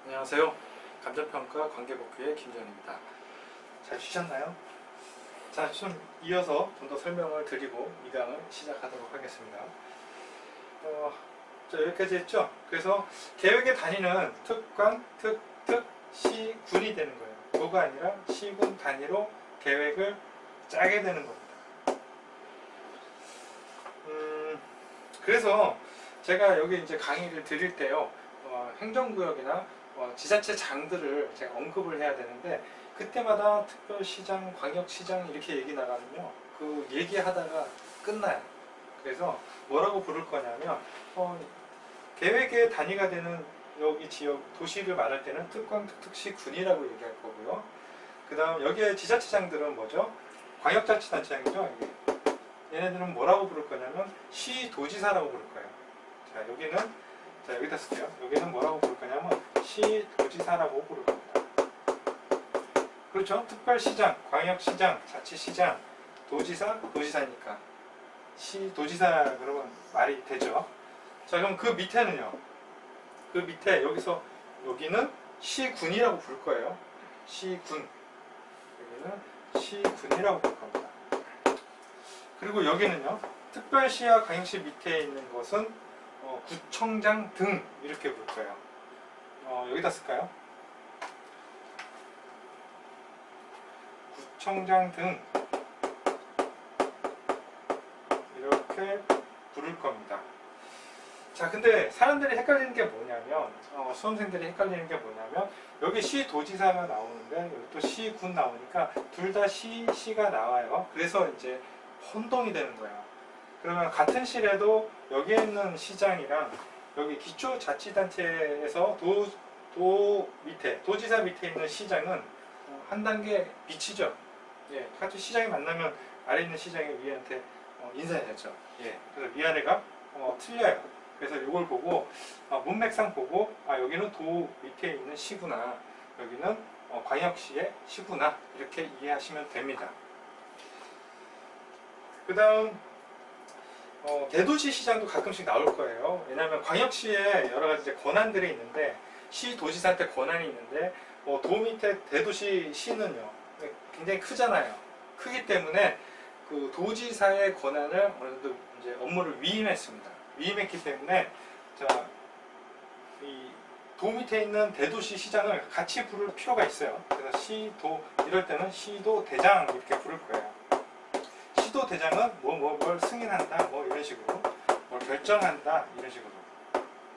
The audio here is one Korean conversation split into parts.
안녕하세요. 감정평가 관계복귀의 김전입니다. 잘 쉬셨나요? 자, 좀 이어서 좀 더 설명을 드리고 이 강을 시작하도록 하겠습니다. 자, 여기까지 했죠? 그래서 계획의 단위는 특광, 특, 시군이 되는 거예요. 도가 아니라 시군 단위로 계획을 짜게 되는 겁니다. 그래서 제가 여기 이제 강의를 드릴 때요, 행정구역이나 지자체장들을 제가 언급을 해야 되는데, 그때마다 특별시장, 광역시장 이렇게 얘기 나가면요, 그 얘기하다가 끝나요. 그래서 뭐라고 부를 거냐면, 계획의 단위가 되는 여기 지역 도시를 말할 때는 특광, 특특시군이라고 얘기할 거고요. 그 다음 여기에 지자체장들은 뭐죠? 광역자치단체장이죠. 얘네들은 뭐라고 부를 거냐면 시도지사라고 부를 거예요. 자, 여기는, 자, 여기다 쓸게요. 여기는 뭐라고 부를 거냐면 시도지사라고 부를 겁니다. 그렇죠? 특별시장, 광역시장, 자치시장, 도지사, 도지사니까 시도지사 그러면 말이 되죠. 자, 그럼 그 밑에는요, 그 밑에 여기는 시군이라고 부를 거예요. 시군, 여기는 시군이라고 부를 겁니다. 그리고 여기는요, 특별시와 광역시 밑에 있는 것은 구청장 등 이렇게 부를 거예요. 여기다 쓸까요? 구청장 등 이렇게 부를 겁니다. 자, 근데 사람들이 헷갈리는 게 뭐냐면, 수험생들이 헷갈리는 게 뭐냐면, 여기 시도지사가 나오는데 여기 또 시군 나오니까 둘 다 시가 나와요. 그래서 이제 혼동이 되는 거예요. 그러면 같은 시라도 여기에 있는 시장이랑 여기 기초자치단체에서 도지사 밑에 있는 시장은 한 단계 밑이죠. 예, 같이 시장이 만나면 아래 있는 시장이 위한테 인사해야죠. 예, 그래서 위아래가 틀려요. 그래서 이걸 보고 문맥상 보고 여기는 도 밑에 있는 시구나, 여기는 광역시의 시구나, 이렇게 이해하시면 됩니다. 그 다음 대도시 시장도 가끔씩 나올 거예요. 왜냐하면 광역시에 여러 가지 권한들이 있는데, 시도지사한테 권한이 있는데 도 밑에 대도시 시는요 굉장히 크잖아요. 크기 때문에 그 도지사의 권한을 어느 정도 이제 업무를 위임했습니다. 위임했기 때문에 이 도 밑에 있는 대도시 시장을 같이 부를 필요가 있어요. 그래서 시도 이럴 때는 시도 대장 이렇게 부를 거예요. 시도 대장은 뭘 승인한다, 뭐 이런 식으로, 뭘 결정한다, 이런 식으로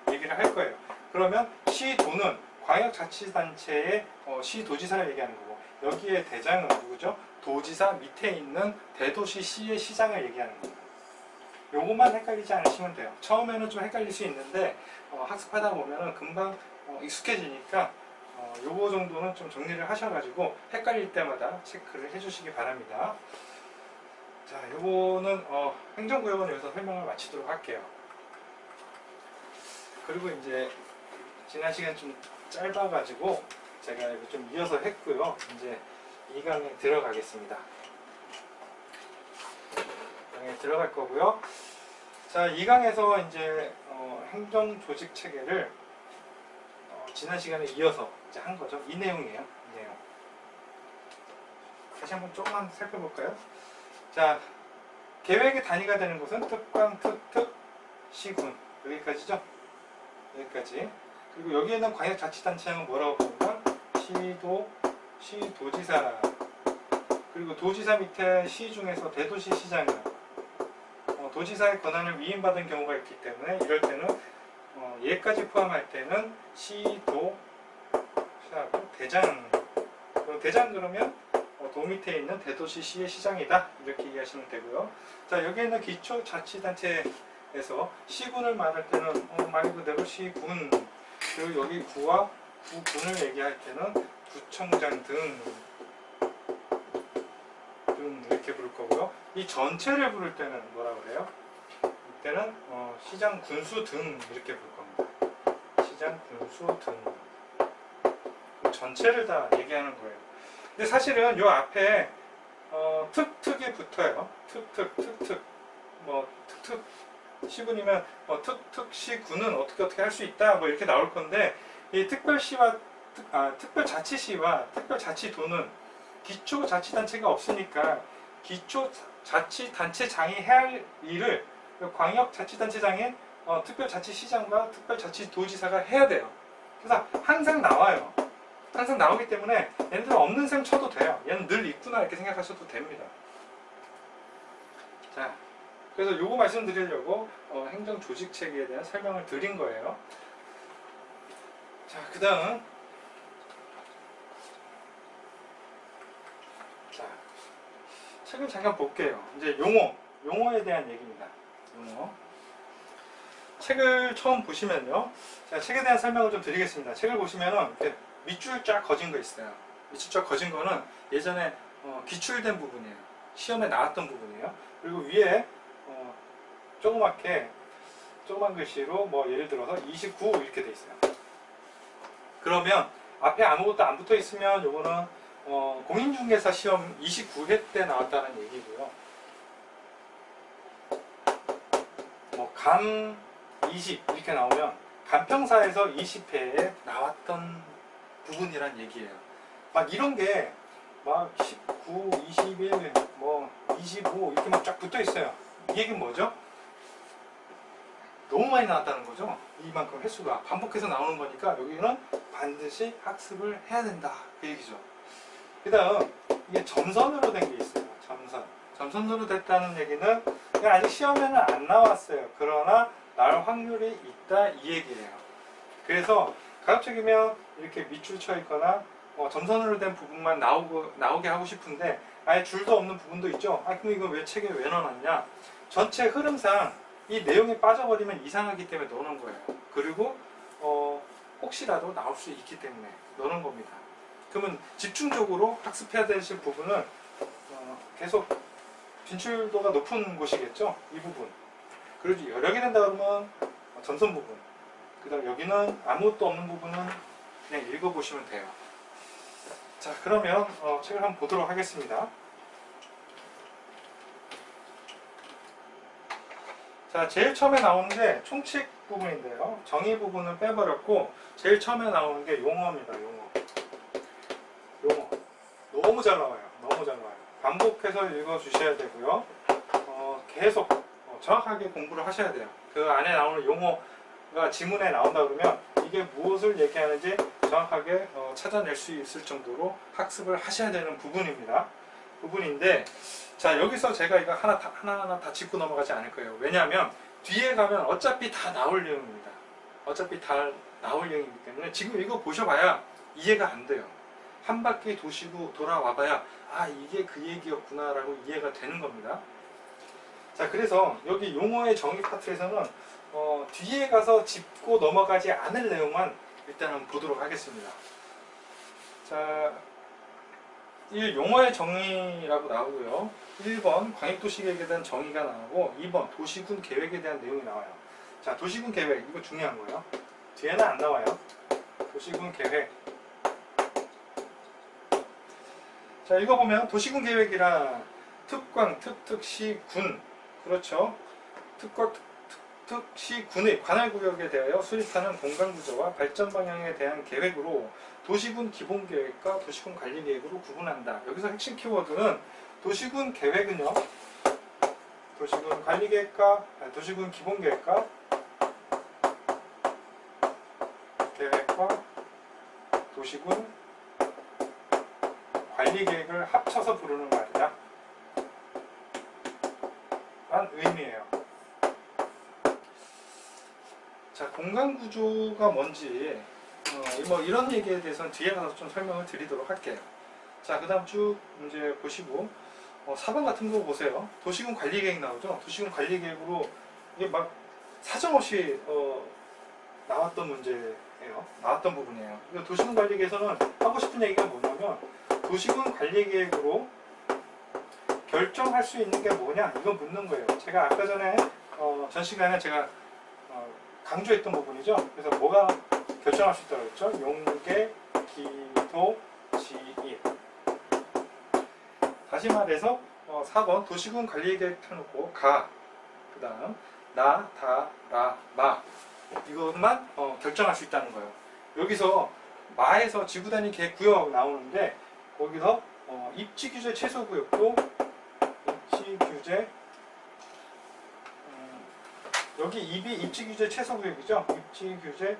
얘기를 할 거예요. 그러면 시도는 광역자치단체의 시도지사를 얘기하는 거고, 여기에 대장은 누구죠? 도지사 밑에 있는 대도시 시의 시장을 얘기하는 겁니다. 요것만 헷갈리지 않으시면 돼요. 처음에는 좀 헷갈릴 수 있는데 학습하다 보면 금방 익숙해지니까 요거 정도는 좀 정리를 하셔가지고 헷갈릴 때마다 체크를 해주시기 바랍니다. 자, 요거는 행정구역은 여기서 설명을 마치도록 할게요. 그리고 이제 지난 시간 좀 짧아가지고 제가 이거 좀 이어서 했고요. 이제 2강에 들어가겠습니다. 2강에 들어갈 거고요. 자, 2강에서 이제 행정조직 체계를 지난 시간에 이어서 이제 한 거죠. 이 내용이에요. 이 내용. 다시 한번 조금만 살펴볼까요? 자, 계획의 단위가 되는 것은 특광, 특, 시군, 여기까지죠? 여기까지. 그리고 여기에 있는 광역자치단체장은 뭐라고 부르면 시도지사. 그리고 도지사 밑에 시 중에서 대도시 시장은 도지사의 권한을 위임받은 경우가 있기 때문에 이럴 때는 얘까지 포함할 때는 시도 대장. 대장 그러면 도 밑에 있는 대도시 시의 시장이다, 이렇게 이해하시면 되고요. 자, 여기 있는 기초자치단체에서 시군을 말할 때는 말 그대로 시군, 그리고 여기 구와 구군을 얘기할 때는 구청장 등 이렇게 부를 거고요. 이 전체를 부를 때는 뭐라 그래요? 이때는 시장 군수 등 이렇게 부를 겁니다. 시장 군수 등. 전체를 다 얘기하는 거예요. 근데 사실은 요 앞에 특특이 붙어요. 특특 뭐 특특 시군이면 특특 시군은 어떻게 할 수 있다, 뭐 이렇게 나올 건데, 이 특별자치시와 특별자치도는 기초자치단체가 없으니까 기초자치단체장이 해야 할 일을 광역자치단체장인 특별자치시장과 특별자치도지사가 해야 돼요. 그래서 항상 나와요. 항상 나오기 때문에 얘네들은 없는 셈 쳐도 돼요. 얘는 늘 있구나 이렇게 생각하셔도 됩니다. 자, 그래서 요거 말씀드리려고 행정조직체계에 대한 설명을 드린 거예요. 자, 그 다음 책을 잠깐 볼게요. 이제 용어에 대한 얘기입니다. 용어. 책을 처음 보시면요. 제가 책에 대한 설명을 좀 드리겠습니다. 책을 보시면은 이렇게 밑줄 쫙 거진 거 있어요. 밑줄 쫙 거진 거는 예전에 기출된 부분이에요. 시험에 나왔던 부분이에요. 그리고 위에 조그만 글씨로 뭐 예를 들어서 29 이렇게 돼 있어요. 그러면 앞에 아무것도 안 붙어 있으면 요거는 공인중개사 시험 29회 때 나왔다는 얘기고요. 뭐 감 20 이렇게 나오면 간평사에서 20회에 나왔던 부분이란 얘기예요. 막 이런 게 막 19, 21, 뭐 25 이렇게 막 쫙 붙어 있어요. 이 얘기는 뭐죠? 너무 많이 나왔다는 거죠. 이만큼 횟수가 반복해서 나오는 거니까 여기는 반드시 학습을 해야 된다 그 얘기죠. 그 다음 이게 점선으로 된 게 있어요. 점선으로 됐다는 얘기는 아직 시험에는 안 나왔어요. 그러나 나올 확률이 있다 이 얘기예요. 그래서 가급적이면 이렇게 밑줄 쳐 있거나 점선으로 된 부분만 나오게 하고 싶은데 아예 줄도 없는 부분도 있죠. 그럼 이거 왜 책에 왜 넣어놨냐? 전체 흐름상 이 내용이 빠져버리면 이상하기 때문에 넣어놓은 거예요. 그리고 혹시라도 나올 수 있기 때문에 넣어놓은 겁니다. 그러면 집중적으로 학습해야 되실 부분은 계속 진출도가 높은 곳이겠죠. 이 부분. 그리고 여력이 된다 그러면 점선 부분. 그 다음 여기는 아무것도 없는 부분은 그냥 읽어보시면 돼요. 자, 그러면 책을 한번 보도록 하겠습니다. 자, 제일 처음에 나오는 게 총칙 부분인데요. 정의 부분은 빼버렸고 제일 처음에 나오는 게 용어입니다. 용어. 너무 잘 나와요. 너무 잘 나와요. 반복해서 읽어주셔야 되고요. 계속 정확하게 공부를 하셔야 돼요. 그 안에 나오는 용어가 지문에 나온다 그러면 이게 무엇을 얘기하는지 정확하게 찾아낼 수 있을 정도로 학습을 하셔야 되는 부분인데 자, 여기서 제가 이거 하나하나 다 짚고 넘어가지 않을 거예요. 왜냐하면 뒤에 가면 어차피 다 나올 내용입니다. 어차피 다 나올 내용이기 때문에 지금 이거 보셔봐야 이해가 안 돼요. 한 바퀴 도시고 돌아와봐야 이게 그 얘기였구나 라고 이해가 되는 겁니다. 자, 그래서 여기 용어의 정의 파트에서는 뒤에 가서 짚고 넘어가지 않을 내용만 일단 한번 보도록 하겠습니다. 자, 이 용어의 정의라고 나오고요. 1번 광역도시계획에 대한 정의가 나오고 2번 도시군 계획에 대한 내용이 나와요. 자, 도시군 계획 이거 중요한 거예요. 뒤에는 안 나와요. 도시군 계획. 자, 이거 보면 도시군 계획이란 특광, 특시, 군, 그렇죠. 특시, 군의 관할구역에 대하여 수립하는 공간구조와 발전 방향에 대한 계획으로 도시군 기본계획과 도시군 관리계획으로 구분한다. 여기서 핵심 키워드는 도시군 계획은요, 도시군 관리계획과 도시군 기본계획과 도시군 관리계획을 합쳐서 부르는 말이다 라는 의미예요. 자, 공간구조가 뭔지 뭐 이런 얘기에 대해서는 뒤에 가서 좀 설명을 드리도록 할게요. 자, 그 다음 쭉 이제 보시고 4번 같은 거 보세요. 도시군 관리계획 나오죠. 도시군 관리계획으로 이게 막 사정없이 나왔던 문제예요. 나왔던 부분이에요. 도시군 관리계획에서는 하고 싶은 얘기가 뭐냐면 도시군 관리계획으로 결정할 수 있는 게 뭐냐 이거 묻는 거예요. 제가 아까 전에 전 시간에 제가 강조했던 부분이죠. 그래서 뭐가 결정할 수 있다고 했죠? 용계, 기도, 지일. 다시 말해서 4번 도시군 관리계획 펴놓고 가, 그 다음 나, 다, 라, 마 이것만 결정할 수 있다는 거예요. 여기서 마에서 지구단위 계획구역 나오는데 거기서 입지규제 최소구역도 입지규제 여기 입이 입지규제 최소구역이죠. 입지규제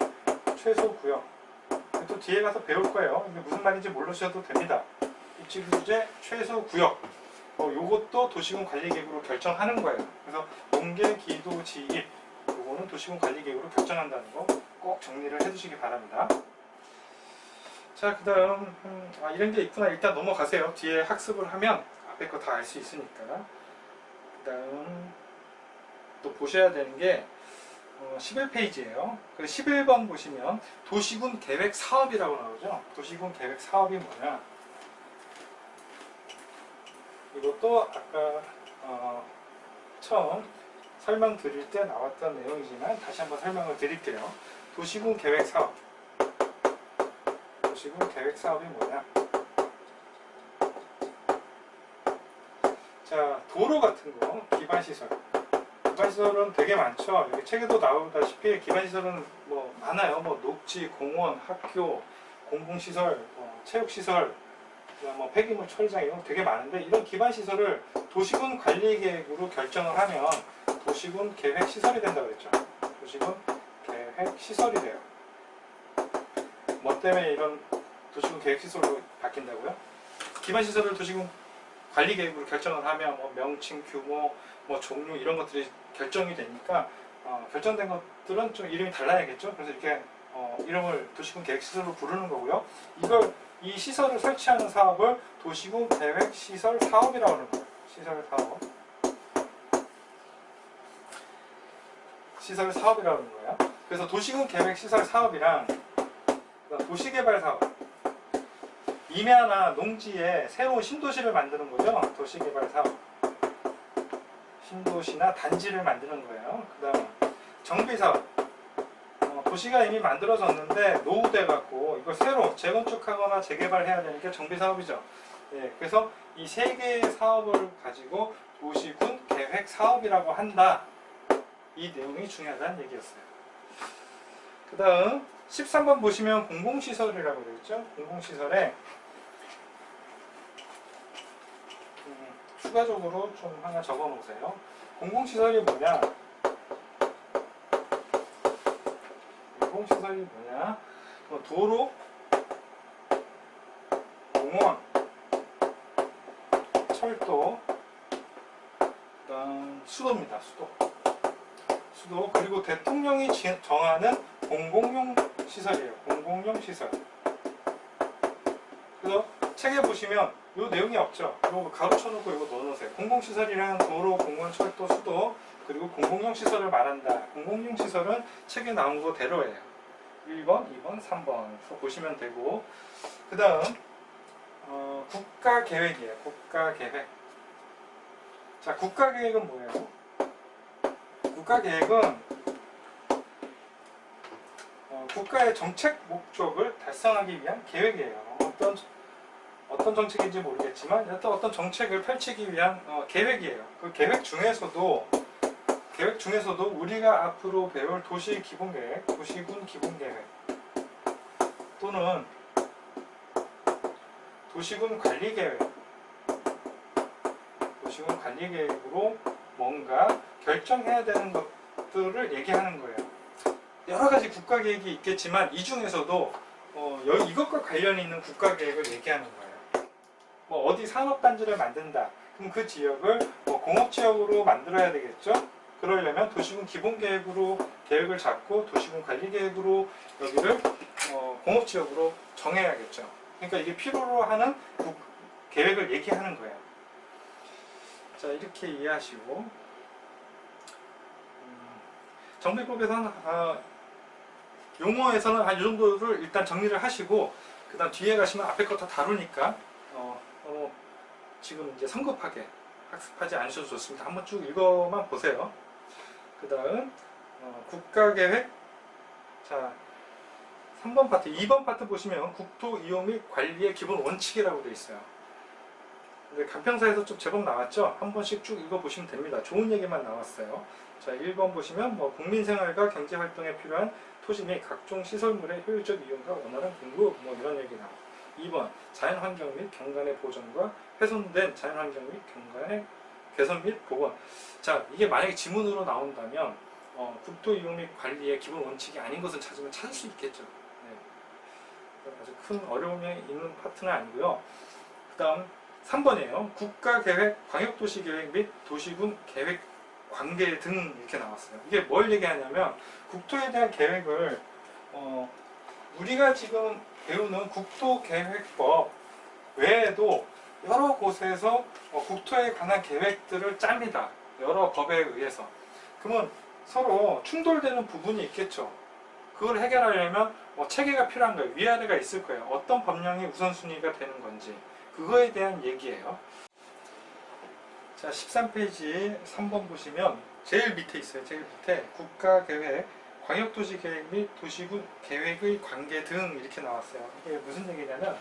최소구역. 또 뒤에 가서 배울 거예요. 이게 무슨 말인지 모르셔도 됩니다. 입지규제 최소구역. 요것도 도시군 관리계획으로 결정하는 거예요. 그래서 농계, 기도, 지입 요거는 도시군 관리계획으로 결정한다는 거 꼭 정리를 해두시기 바랍니다. 자, 그 다음 이런 게 있구나. 일단 넘어가세요. 뒤에 학습을 하면 앞에 거 다 알 수 있으니까. 그 다음 또 보셔야 되는 게 11페이지예요. 그 11번 보시면 도시군 계획 사업이라고 나오죠. 도시군 계획 사업이 뭐냐? 이것도 아까 처음 설명드릴 때 나왔던 내용이지만 다시 한번 설명을 드릴게요. 도시군 계획 사업. 도시군 계획 사업이 뭐냐? 자, 도로 같은 거, 기반시설. 기반시설은 되게 많죠. 여기 책에도 나오다시피 기반시설은 뭐 많아요. 뭐 녹지, 공원, 학교, 공공시설, 체육시설, 뭐 폐기물 처리장 이런 거 되게 많은데 이런 기반시설을 도시군 관리계획으로 결정을 하면 도시군 계획시설이 된다고 그랬죠. 도시군 계획시설이 돼요. 뭐 때문에 이런 도시군 계획시설로 바뀐다고요? 기반시설을 도시군 관리계획으로 결정을 하면 뭐 명칭, 규모, 뭐 종류 이런 것들이 결정이 되니까 결정된 것들은 좀 이름이 달라야겠죠. 그래서 이렇게 이름을 도시군 계획시설로 부르는 거고요. 이 시설을 설치하는 사업을 도시군 계획시설 사업이라고 하는 거예요. 시설 사업. 시설 사업이라고 하는 거예요. 그래서 도시군 계획시설 사업이랑 도시개발 사업. 임야나 농지에 새로운 신도시를 만드는 거죠. 도시개발 사업. 신도시나 단지를 만드는 거예요. 그 다음 정비사업. 도시가 이미 만들어졌는데 노후돼 갖고 이걸 새로 재건축하거나 재개발해야 되는 게 정비사업이죠. 예, 그래서 이 세 개의 사업을 가지고 도시군 계획 사업이라고 한다. 이 내용이 중요하다는 얘기였어요. 그 다음 13번 보시면 공공시설이라고 되어 있죠. 공공시설에 추가적으로 좀 하나 적어 놓으세요. 공공시설이 뭐냐? 공공시설이 뭐냐? 도로, 공원, 철도, 그다음 수도입니다. 수도 그리고 대통령이 정하는 공공용 시설이에요. 공공용 시설. 그래서 책에 보시면 이 내용이 없죠. 이거 가로쳐놓고 이거 넣어놓으세요. 공공시설이란 도로, 공원, 철도, 수도 그리고 공공용 시설을 말한다. 공공용 시설은 책에 나온 거대로예요. 1번, 2번, 3번 보시면 되고 그 다음 국가계획이에요. 국가계획. 자, 국가계획은 뭐예요? 국가계획은 국가의 정책 목적을 달성하기 위한 계획이에요. 어떤 정책인지 모르겠지만 어떤 정책을 펼치기 위한 계획이에요. 그 계획 중에서도 우리가 앞으로 배울 도시 기본계획, 도시군 기본계획 또는 도시군 관리계획으로 뭔가 결정해야 되는 것들을 얘기하는 거예요. 여러 가지 국가계획이 있겠지만 이 중에서도 이것과 관련이 있는 국가계획을 얘기하는 거예요. 뭐 어디 산업단지를 만든다. 그럼 그 지역을 공업지역으로 만들어야 되겠죠. 그러려면 도시군 기본계획으로 계획을 잡고 도시군 관리계획으로 여기를 공업지역으로 정해야겠죠. 그러니까 이게 필요로 하는 계획을 얘기하는 거예요. 자, 이렇게 이해하시고 정비법에서는 용어에서는 한 이 정도를 일단 정리를 하시고 그 다음 뒤에 가시면 앞에 거 다 다루니까 지금 이제 성급하게 학습하지 않으셔도 좋습니다. 한번 쭉 읽어만 보세요. 그 다음 국가계획. 자, 3번 파트, 2번 파트 보시면 국토 이용 및 관리의 기본 원칙이라고 되어 있어요. 근데 간평사에서 좀 제법 나왔죠? 한 번씩 쭉 읽어보시면 됩니다. 좋은 얘기만 나왔어요. 자, 1번 보시면 국민생활과 경제활동에 필요한 토지 및 각종 시설물의 효율적 이용과 원활한 공급 이런 얘기 나와요. 2번 자연환경 및 경관의 보존과 훼손된 자연환경 및 경관의 개선 및 복원. 자, 이게 만약에 지문으로 나온다면 국토 이용 및 관리의 기본 원칙이 아닌 것을 찾으면 찾을 수 있겠죠. 네. 아주 큰 어려움이 있는 파트는 아니고요. 그 다음 3번이에요. 국가계획, 광역도시계획 및 도시군 계획 관계 등 이렇게 나왔어요. 이게 뭘 얘기하냐면 국토에 대한 계획을 우리가 지금 배우는 국토계획법 외에도 여러 곳에서 국토에 관한 계획들을 짭니다. 여러 법에 의해서. 그러면 서로 충돌되는 부분이 있겠죠. 그걸 해결하려면 체계가 필요한 거예요. 위아래가 있을 거예요. 어떤 법령이 우선순위가 되는 건지 그거에 대한 얘기예요. 자, 13페이지 3번 보시면 제일 밑에 있어요. 제일 밑에 국가계획, 광역도시계획 및 도시군 계획의 관계 등 이렇게 나왔어요. 이게 무슨 얘기냐면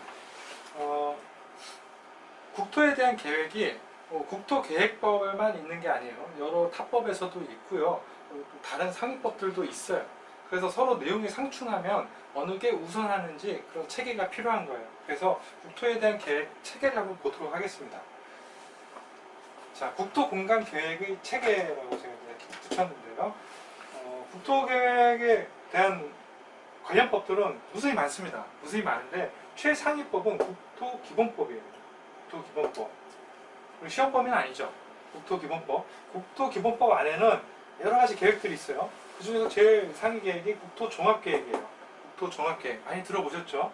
국토에 대한 계획이 국토계획법에만 있는 게 아니에요. 여러 타법에서도 있고요. 다른 상위법들도 있어요. 그래서 서로 내용이 상충하면 어느 게 우선하는지 그런 체계가 필요한 거예요. 그래서 국토에 대한 계획 체계를 한번 보도록 하겠습니다. 자, 국토공간계획의 체계라고 제가 이렇게 붙였는데요. 국토계획에 대한 관련 법들은 무수히 많습니다. 무수히 많은데 최상위법은 국토기본법이에요. 국토기본법. 그리고 시험범위는 아니죠. 국토기본법. 국토기본법 안에는 여러 가지 계획들이 있어요. 그 중에서 제일 상위 계획이 국토종합계획이에요. 국토종합계획 많이 들어보셨죠?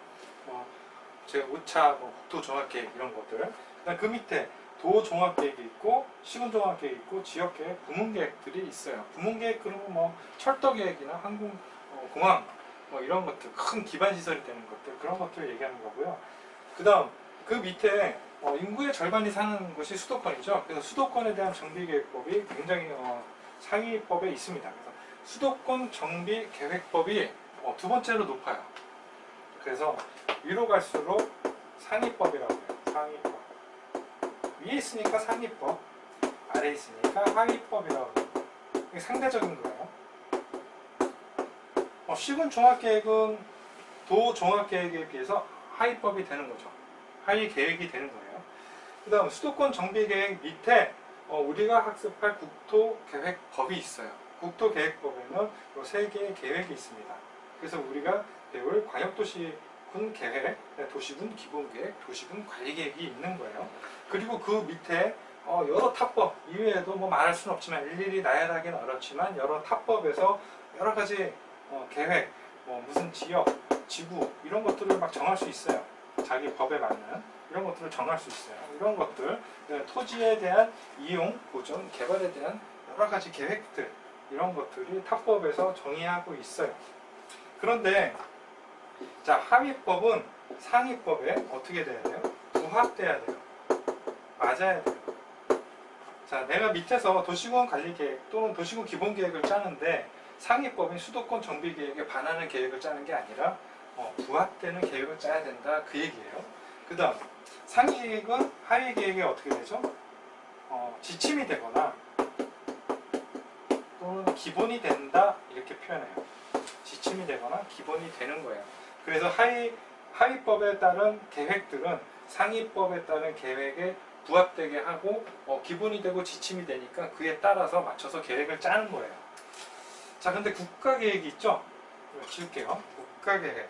제가 5차 국토종합계획 이런 것들. 그다음 그 밑에 도종합계획이 있고 시군종합계획이 있고 지역계획, 부문계획들이 있어요. 부문계획 그러면 철도계획이나 항공공항 이런 것들, 큰 기반시설이 되는 것들 그런 것들을 얘기하는 거고요. 그 다음 그 밑에 인구의 절반이 사는 곳이 수도권이죠. 그래서 수도권에 대한 정비계획법이 굉장히 상위법에 있습니다. 그래서 수도권 정비계획법이 두 번째로 높아요. 그래서 위로 갈수록 상위법이라고 해요. 상위법. 위에 있으니까 상위법, 아래에 있으니까 하위법이라고 해요. 이게 상대적인 거예요. 시군 종합계획은 도 종합계획에 비해서 하위법이 되는 거죠. 하위 계획이 되는 거예요. 그 다음 수도권 정비계획 밑에 우리가 학습할 국토계획법이 있어요. 국토계획법에는 이 세 개의 계획이 있습니다. 그래서 우리가 배울 광역도시군 계획, 도시군 기본계획, 도시군 관리계획이 있는 거예요. 그리고 그 밑에 여러 타법 이외에도 말할 수는 없지만 일일이 나열하기는 어렵지만 여러 타법에서 여러 가지 계획, 무슨 지역, 지구 이런 것들을 막 정할 수 있어요. 자기 법에 맞는 이런 것들을 정할 수 있어요. 이런 것들, 토지에 대한 이용, 보존, 개발에 대한 여러 가지 계획들 이런 것들이 타법에서 정의하고 있어요. 그런데 자, 하위법은 상위법에 어떻게 돼야 돼요? 부합돼야 돼요. 맞아야 돼요. 자, 내가 밑에서 도시군 관리계획 또는 도시군 기본계획을 짜는데 상위법인 수도권 정비계획에 반하는 계획을 짜는 게 아니라 부합되는 계획을 짜야 된다 그 얘기예요. 그 다음 상위 계획은 하위 계획에 어떻게 되죠? 지침이 되거나 또는 기본이 된다 이렇게 표현해요. 지침이 되거나 기본이 되는 거예요. 그래서 하위법에 따른 계획들은 상위법에 따른 계획에 부합되게 하고 기본이 되고 지침이 되니까 그에 따라서 맞춰서 계획을 짜는 거예요. 자, 근데 국가계획이 있죠? 지울게요. 국가계획.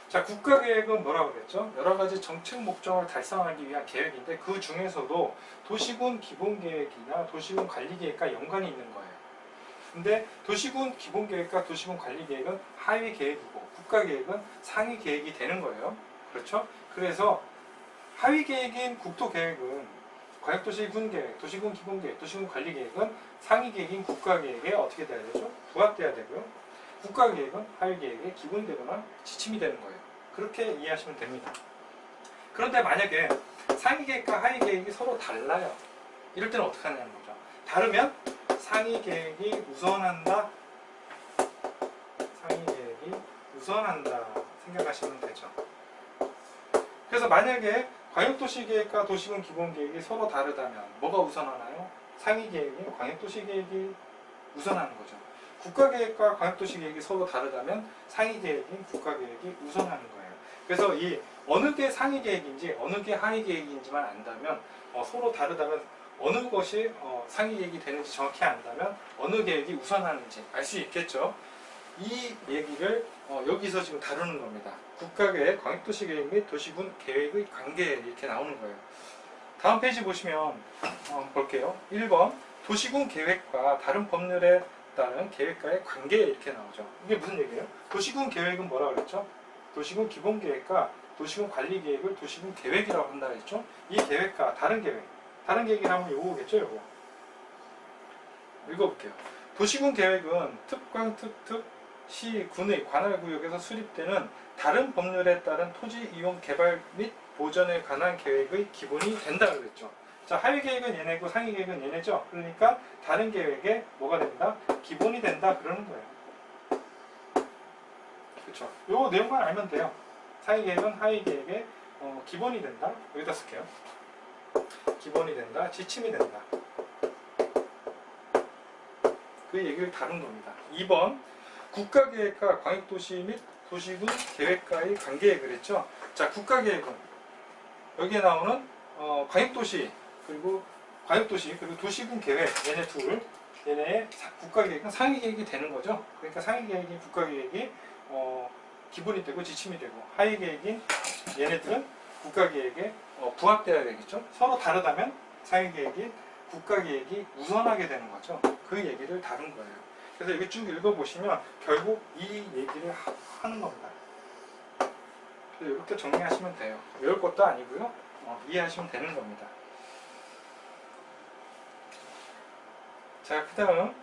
자, 국가계획은 뭐라고 그랬죠? 여러 가지 정책 목적을 달성하기 위한 계획인데 그 중에서도 도시군 기본계획이나 도시군 관리계획과 연관이 있는 거예요. 근데 도시군 기본계획과 도시군 관리계획은 하위 계획이고 국가계획은 상위 계획이 되는 거예요. 그렇죠? 그래서 하위 계획인 국토계획은 광역도시군 계획, 도시군 기본계획, 도시군 관리계획은 상위 계획인 국가계획에 어떻게 돼야 되죠? 부합돼야 되고요. 국가계획은 하위 계획에 기본되거나 지침이 되는 거예요. 그렇게 이해하시면 됩니다. 그런데 만약에 상위 계획과 하위 계획이 서로 달라요. 이럴 때는 어떻게 하냐는 거죠. 다르면 상위 계획이 우선한다. 상위 계획이 우선한다 생각하시면 되죠. 그래서 만약에 광역도시계획과 도시군 기본계획이 서로 다르다면 뭐가 우선하나요? 상위계획이 광역도시계획이 우선하는 거죠. 국가계획과 광역도시계획이 서로 다르다면 상위계획인 국가계획이 우선하는 거예요. 그래서 이 어느 게 상위계획인지 어느 게 하위계획인지만 안다면 서로 다르다면 어느 것이 상위계획이 되는지 정확히 안다면 어느 계획이 우선하는지 알 수 있겠죠. 이 얘기를 여기서 지금 다루는 겁니다. 국가계획, 광역도시계획 및 도시군 계획의 관계 이렇게 나오는 거예요. 다음 페이지 보시면 볼게요. 1번 도시군 계획과 다른 법률에 따른 계획과의 관계 이렇게 나오죠. 이게 무슨 얘기예요? 도시군 계획은 뭐라고 그랬죠? 도시군 기본계획과 도시군 관리계획을 도시군 계획이라고 한다고 했죠. 이 계획과 다른 계획이라면 요거겠죠. 요거 읽어볼게요. 도시군 계획은 특광, 특특, 시, 군의 관할구역에서 수립되는 다른 법률에 따른 토지 이용 개발 및 보전에 관한 계획의 기본이 된다 그랬죠. 자, 하위 계획은 얘네고 상위 계획은 얘네죠. 그러니까 다른 계획에 뭐가 된다? 기본이 된다 그러는 거예요. 그렇죠. 요 내용만 알면 돼요. 상위 계획은 하위 계획에 기본이 된다. 여기다 쓸게요. 기본이 된다. 지침이 된다. 그 얘기를 다룬 겁니다. 2번 국가계획과 광역도시 및 도시군 계획과의 관계 그랬죠. 자, 국가계획은 여기에 나오는 광역도시 그리고 도시군 계획 얘네의 국가계획은 상위계획이 되는 거죠. 그러니까 상위계획인 국가계획이 기본이 되고 지침이 되고 하위계획인 얘네들은 국가계획에 부합되어야 되겠죠. 서로 다르다면 상위계획이 국가계획이 우선하게 되는 거죠. 그 얘기를 다룬 거예요. 그래서 여기 쭉 읽어보시면 결국 이 얘기를 하는 겁니다. 그래서 이렇게 정리하시면 돼요. 외울 것도 아니고요. 이해하시면 되는 겁니다. 자, 그 다음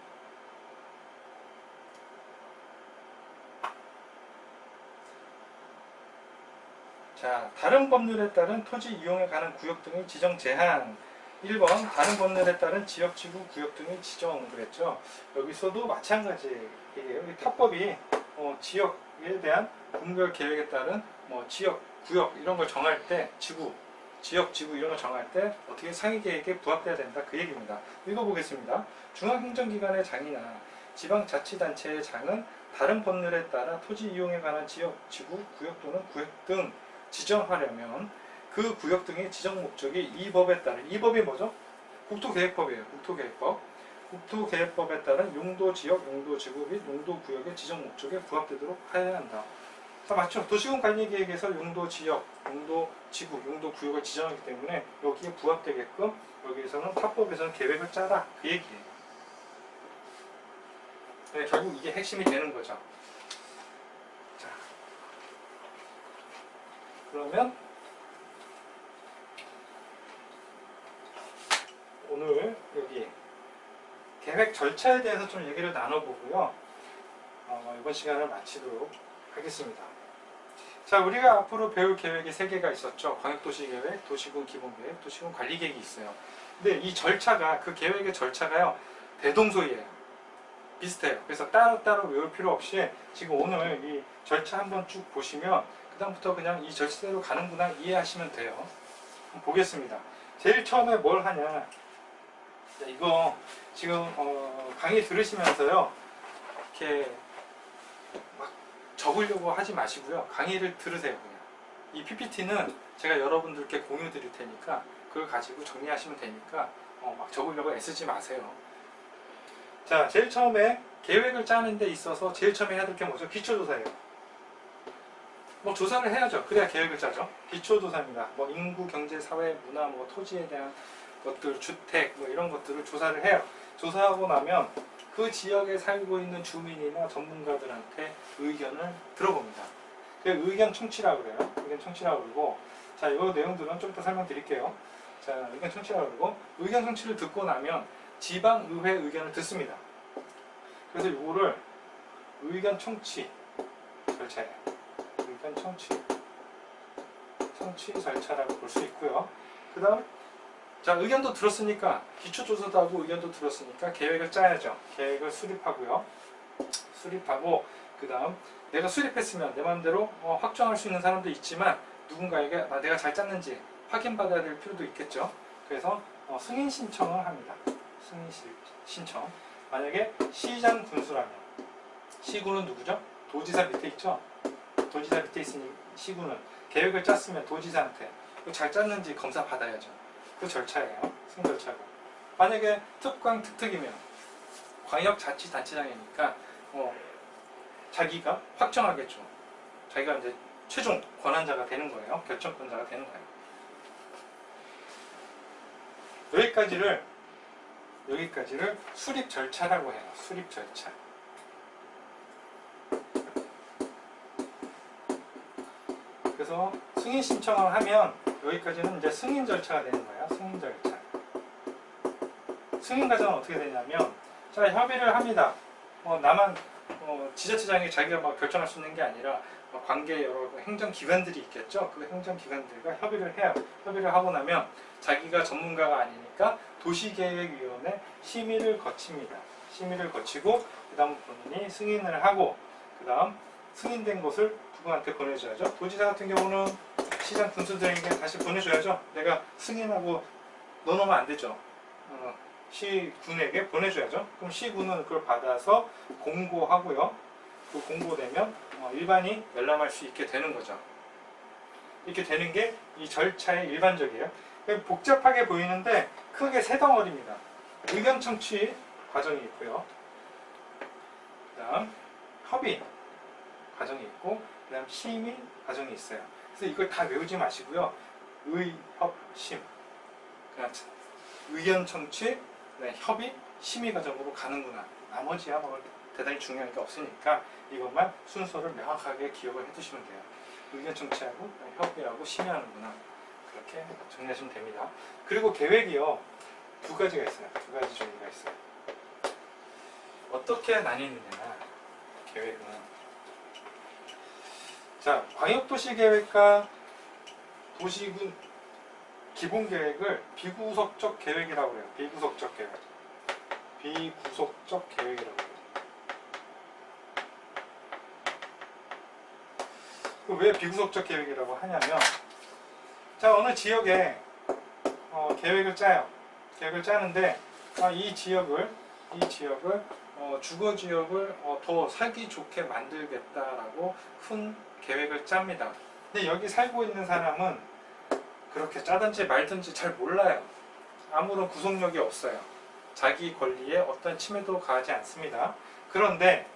자, 다른 법률에 따른 토지 이용에 관한 구역 등의 지정 제한 1번 다른 법률에 따른 지역지구 구역 등의 지정 그랬죠. 여기서도 마찬가지예요. 여기 타법이 지역에 대한 분별 계획에 따른 지역, 구역 이런 걸 정할 때 지역, 지구 이런 걸 정할 때 어떻게 상위계획에 부합돼야 된다 그 얘기입니다. 읽어보겠습니다. 중앙행정기관의 장이나 지방자치단체의 장은 다른 법률에 따라 토지 이용에 관한 지역, 지구, 구역 또는 구역 등 지정하려면 그 구역 등의 지정 목적이 이 법에 따른 이 법이 뭐죠? 국토계획법이에요. 국토계획법에 따른 용도지역, 용도지구 및 용도구역의 지정 목적에 부합되도록 해야 한다. 자, 맞죠? 도시군 관리계획에서 용도지역, 용도지구, 용도구역을 지정하기 때문에 여기에 부합되게끔 여기에서는 타법에서는 계획을 짜라 그 얘기예요. 네, 결국 이게 핵심이 되는 거죠. 자, 그러면 오늘 여기 계획 절차에 대해서 좀 얘기를 나눠보고요. 이번 시간을 마치도록 하겠습니다. 자, 우리가 앞으로 배울 계획이 3개가 있었죠. 광역도시계획, 도시군 기본계획, 도시군 관리계획이 있어요. 근데 이 절차가 그 계획의 절차가요 대동소이해요. 비슷해요. 그래서 따로따로 외울 필요 없이 지금 오늘 이 절차 한번 쭉 보시면 그 다음부터 그냥 이 절차대로 가는구나 이해하시면 돼요. 한번 보겠습니다. 제일 처음에 뭘 하냐, 이거 지금 강의 들으시면서요 이렇게 막 적으려고 하지 마시고요. 강의를 들으세요. 그냥 이 PPT는 제가 여러분들께 공유 드릴 테니까 그걸 가지고 정리하시면 되니까 막 적으려고 애쓰지 마세요. 자, 제일 처음에 계획을 짜는 데 있어서 제일 처음에 해야 될 게 뭐죠? 기초조사예요. 조사를 해야죠. 그래야 계획을 짜죠. 기초조사입니다. 인구, 경제, 사회, 문화, 토지에 대한 것들, 주택 이런 것들을 조사를 해요. 조사하고 나면 그 지역에 살고 있는 주민이나 전문가들한테 의견을 들어봅니다. 그게 의견 청취라고 그래요. 의견 청취라고 그러고, 자, 이 내용들은 좀 이따 설명드릴게요. 자, 의견 청취라고 그러고, 의견 청취를 듣고 나면 지방의회 의견을 듣습니다. 그래서 이거를 의견 청취 절차예요. 의견 청취 절차라고 볼 수 있고요. 그 다음, 자, 의견도 들었으니까, 기초조사도 하고 의견도 들었으니까 계획을 짜야죠. 계획을 수립하고요. 수립하고, 그 다음 내가 수립했으면 내 마음대로 확정할 수 있는 사람도 있지만 누군가에게 내가 잘 짰는지 확인받아야 될 필요도 있겠죠. 그래서 승인 신청을 합니다. 승인 신청. 만약에 시장 군수라면, 시군은 누구죠? 도지사 밑에 있죠. 도지사 밑에 있으니 시군은 계획을 짰으면 도지사한테 잘 짰는지 검사 받아야죠. 그 절차예요. 승인 절차고. 만약에 특광 특특이면 광역자치단체장이니까 자기가 확정하겠죠. 자기가 이제 최종 권한자가 되는 거예요. 결정권자가 되는 거예요. 여기까지를 수립 절차라고 해요. 수립 절차. 그래서 승인 신청을 하면 여기까지는 이제 승인 절차가 되는 거예요. 승인 절차. 승인 과정은 어떻게 되냐면, 자, 협의를 합니다. 나만 지자체장이 자기가 막 결정할 수 있는 게 아니라 관계 여러 행정기관들이 있겠죠. 그 행정기관들과 협의를 해요. 협의를 하고 나면 자기가 전문가가 아니니까 도시계획위원회 심의를 거칩니다. 심의를 거치고 그 다음 본인이 승인을 하고 그 다음 승인된 것을 누구한테 보내줘야죠. 도지사 같은 경우는 시장 군수들에게 다시 보내줘야죠. 내가 승인하고 넣어놓으면 안 되죠. 시군에게 보내줘야죠. 그럼 시군은 그걸 받아서 공고하고요. 그 공고되면 일반이 열람할 수 있게 되는 거죠. 이렇게 되는 게 이 절차의 일반적이에요. 복잡하게 보이는데 크게 세 덩어리입니다. 의견 청취 과정이 있고요. 그 다음 협의 과정이 있고 그 다음 심의 과정이 있어요. 그래서 이걸 다 외우지 마시고요. 의협심 그냥 의견 청취, 협의, 심의 과정으로 가는구나. 나머지야 뭐 대단히 중요한 게 없으니까 이것만 순서를 명확하게 기억을 해두시면 돼요. 의견 청취하고 협의하고 심의하는구나. 그렇게 정리하시면 됩니다. 그리고 계획이요. 두 가지가 있어요. 두 가지 종류가 있어요. 어떻게 나뉘느냐. 계획은. 자, 광역도시계획과 도시군 기본계획을 비구속적 계획이라고 해요. 비구속적 계획. 비구속적 계획이라고 해요. 왜 비구속적 계획이라고 하냐면, 자, 어느 지역에 계획을 짜요. 계획을 짜는데 이 지역을 주거 지역을 더 살기 좋게 만들겠다라고 큰 계획을 짭니다. 근데 여기 살고 있는 사람은 그렇게 짜든지 말든지 잘 몰라요. 아무런 구속력이 없어요. 자기 권리에 어떤 침해도 가하지 않습니다. 그런데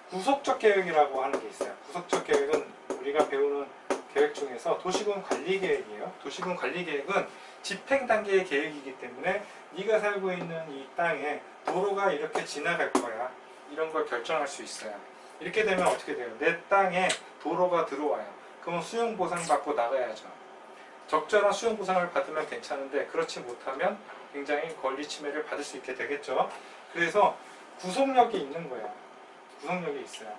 구속적 계획이라고 하는 게 있어요. 구속적 계획은 우리가 배우는 계획 중에서 도시군 관리 계획이에요. 도시군 관리 계획은 집행 단계의 계획이기 때문에 네가 살고 있는 이 땅에 도로가 이렇게 지나갈 거야. 이런 걸 결정할 수 있어요. 이렇게 되면 어떻게 돼요? 내 땅에 도로가 들어와요. 그러면 수용보상 받고 나가야죠. 적절한 수용보상을 받으면 괜찮은데 그렇지 못하면 굉장히 권리 침해를 받을 수 있게 되겠죠. 그래서 구속력이 있는 거예요. 구속력이 있어요.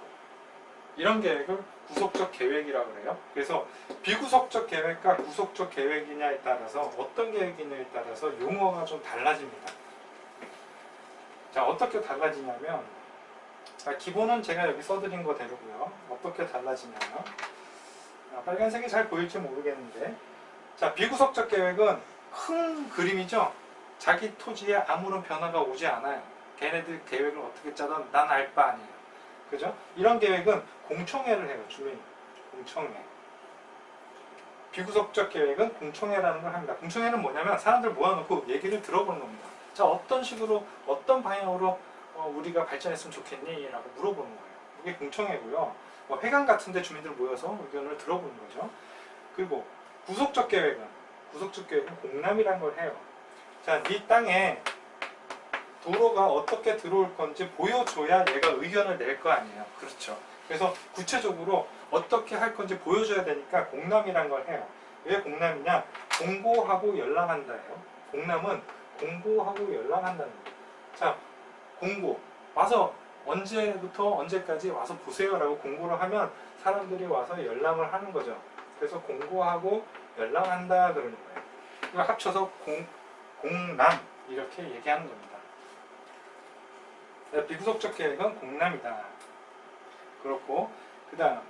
이런 계획을 구속적 계획이라고 해요. 그래서 비구속적 계획과 구속적 계획이냐에 따라서 어떤 계획이냐에 따라서 용어가 좀 달라집니다. 자, 어떻게 달라지냐면, 기본은 제가 여기 써드린 거대로고요. 어떻게 달라지냐면, 빨간색이 잘 보일지 모르겠는데, 자, 비구속적 계획은 큰 그림이죠. 자기 토지에 아무런 변화가 오지 않아요. 걔네들 계획을 어떻게 짜든 난 알 바 아니에요. 그죠? 이런 계획은 공청회를 해요. 주민 공청회. 비구속적 계획은 공청회라는 걸 합니다. 공청회는 뭐냐면 사람들 모아놓고 얘기를 들어보는 겁니다. 자, 어떤 식으로 어떤 방향으로 우리가 발전했으면 좋겠니? 라고 물어보는 거예요. 이게 공청회고요. 회관 같은 데 주민들 모여서 의견을 들어보는 거죠. 그리고 구속적 계획은 공람이라는 걸 해요. 자, 네 땅에 도로가 어떻게 들어올 건지 보여줘야 얘가 의견을 낼 거 아니에요. 그렇죠. 그래서 구체적으로 어떻게 할 건지 보여줘야 되니까 공람이란 걸 해요. 왜 공람이냐? 공고하고 열람한다예요. 공람은 공고하고 열람한다는 거예요. 자, 공고. 와서 언제부터 언제까지 와서 보세요 라고 공고를 하면 사람들이 와서 열람을 하는 거죠. 그래서 공고하고 열람한다 그러는 거예요. 이거 합쳐서 공람 이렇게 얘기하는 겁니다. 비구속적 계획은 공람이다. 그렇고, 그 다음,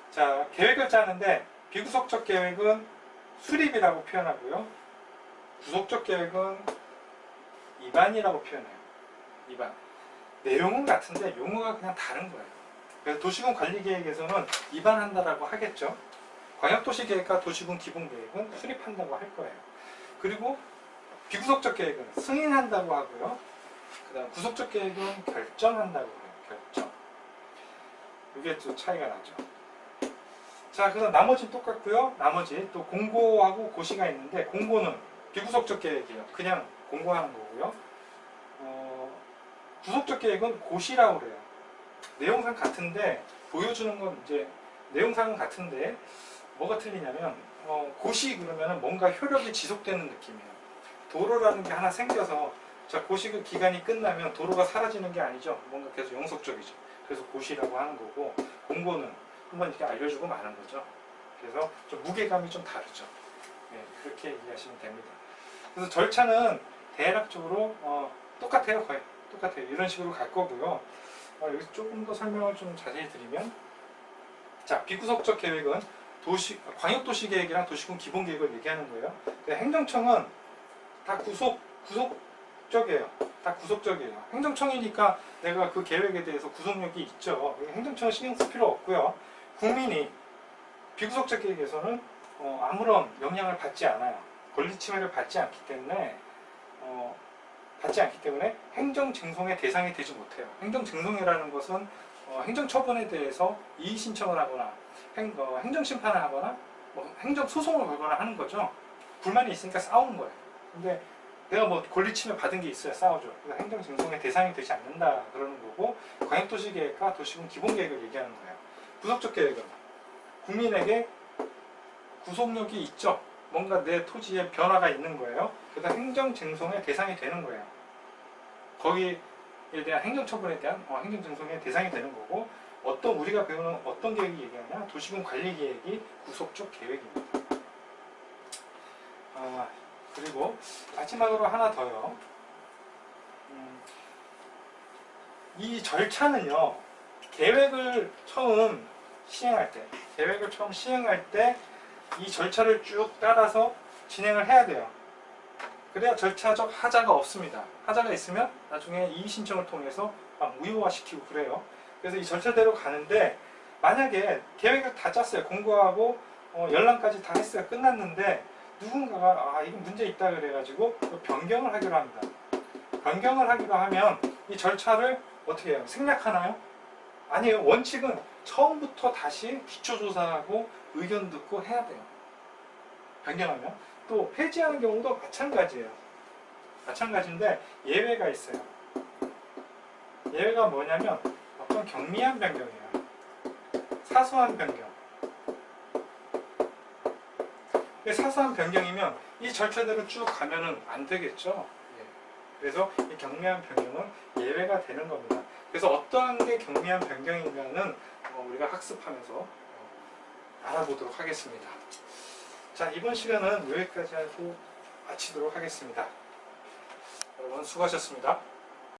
자, 계획을 짜는데 비구속적 계획은 수립이라고 표현하고요. 구속적 계획은 입안이라고 표현해요. 입안. 내용은 같은데 용어가 그냥 다른 거예요. 그래서 도시군 관리계획에서는 입안한다라고 하겠죠. 광역도시계획과 도시군 기본계획은 수립한다고 할 거예요. 그리고 비구속적 계획은 승인한다고 하고요. 그 다음 구속적 계획은 결정한다고 해요. 결정. 이게 또 차이가 나죠. 자, 그래서 나머지는 똑같고요. 나머지 또 공고하고 고시가 있는데, 공고는 비구속적 계획이에요. 그냥 공고하는 거고요. 구속적 계획은 고시라고 그래요. 내용상 같은데, 보여주는 건 이제 내용상은 같은데 뭐가 틀리냐면, 고시 그러면은 뭔가 효력이 지속되는 느낌이에요. 도로라는 게 하나 생겨서, 자, 고시 기간이 끝나면 도로가 사라지는 게 아니죠. 뭔가 계속 영속적이죠. 그래서 고시라고 하는 거고, 공고는 한번 이렇게 알려주고 마는 거죠. 그래서 좀 무게감이 좀 다르죠. 네, 그렇게 이해하시면 됩니다. 그래서 절차는 대략적으로 똑같아요. 거의 똑같아요. 이런 식으로 갈 거고요. 여기서 조금 더 설명을 좀 자세히 드리면, 자, 비구속적 계획은 광역도시계획이랑 도시군 기본계획을 얘기하는 거예요. 행정청은 다 구속적이에요. 다 구속적이에요. 행정청이니까 내가 그 계획에 대해서 구속력이 있죠. 행정청은 신경 쓸 필요 없고요. 국민이 비구속적 계획에서는 아무런 영향을 받지 않아요. 권리 침해를 받지 않기 때문에 행정쟁송의 대상이 되지 못해요. 행정쟁송이라는 것은 행정처분에 대해서 이의신청을 하거나 행정심판을 하거나 행정소송을 걸거나 하는 거죠. 불만이 있으니까 싸우는 거예요. 근데 내가 뭐 권리침해 받은 게 있어야 싸우죠. 그래서 행정쟁송의 대상이 되지 않는다 그러는 거고, 광역도시계획과 도시군 기본계획을 얘기하는 거예요. 구속적 계획은 국민에게 구속력이 있죠. 뭔가 내 토지에 변화가 있는 거예요. 그래서 행정쟁송의 대상이 되는 거예요. 거기에 대한 행정처분에 대한 행정쟁송의 대상이 되는 거고, 우리가 배우는 어떤 계획이 얘기하냐? 도시군 관리계획이 구속적 계획입니다. 그리고 마지막으로 하나 더요. 이 절차는요, 계획을 처음 시행할 때 이 절차를 쭉 따라서 진행을 해야 돼요. 그래야 절차적 하자가 없습니다. 하자가 있으면 나중에 이의 신청을 통해서 막 무효화시키고 그래요. 그래서 이 절차대로 가는데, 만약에 계획을 다 짰어요. 공고하고 열람까지 다 했어요. 끝났는데 누군가가 이거 문제 있다 그래가지고 변경을 하기로 합니다. 변경을 하기로 하면 이 절차를 어떻게 해요? 생략하나요? 아니에요. 원칙은 처음부터 다시 기초조사하고 의견 듣고 해야 돼요. 변경하면. 또 폐지하는 경우도 마찬가지예요. 마찬가지인데 예외가 있어요. 예외가 뭐냐면 어떤 경미한 변경이에요. 사소한 변경. 사소한 변경이면 이 절차대로 쭉 가면은 안 되겠죠. 그래서 이 경미한 변경은 예외가 되는 겁니다. 그래서 어떠한 게 경미한 변경인가는 우리가 학습하면서 알아보도록 하겠습니다. 자, 이번 시간은 여기까지 하고 마치도록 하겠습니다. 여러분 수고하셨습니다.